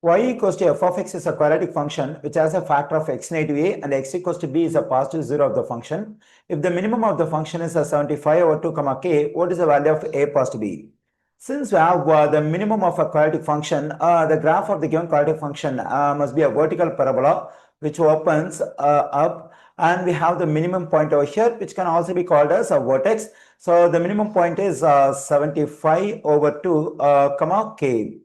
y equals to f of x is a quadratic function which has a factor of x negative a and x equals to b is a positive 0 of the function. If the minimum of the function is a 75 over 2 comma k, what is the value of a positive b? Since we have the minimum of a quadratic function, the graph of the given quadratic function must be a vertical parabola which opens up, and we have the minimum point over here which can also be called as a vertex. So the minimum point is 75 over 2 comma k.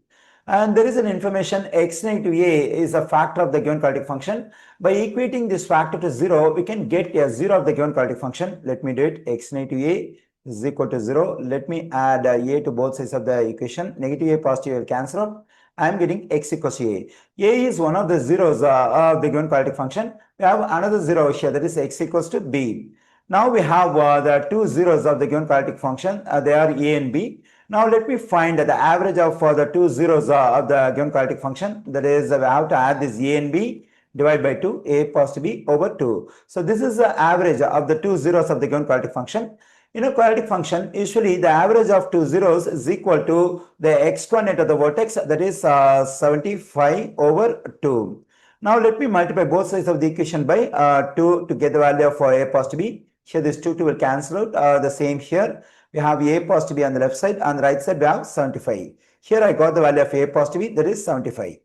And there is an information x negative a is a factor of the given quadratic function. By equating this factor to 0, we can get a 0 of the given quadratic function. Let me do it. X negative a is equal to 0. Let me add a to both sides of the equation. Negative a positive will cancel out. I am getting x equals to a. A is one of the zeros of the given quadratic function. We have another 0 here, that is x equals to b. Now we have the two zeros of the given quadratic function. They are a and b. Now let me find the average of the two zeros of the given quadratic function. That is, we have to add this a and b, divide by 2, a positive b over 2. So this is the average of the two zeros of the given quadratic function. In a quadratic function, usually the average of two zeros is equal to the exponent of the vertex, that is 75 over 2. Now let me multiply both sides of the equation by 2 to get the value of a positive b. Here this 2 will cancel out. The same here. We have a positive b on the left side, on the right side we have 75. Here I got the value of a positive b, that is 75.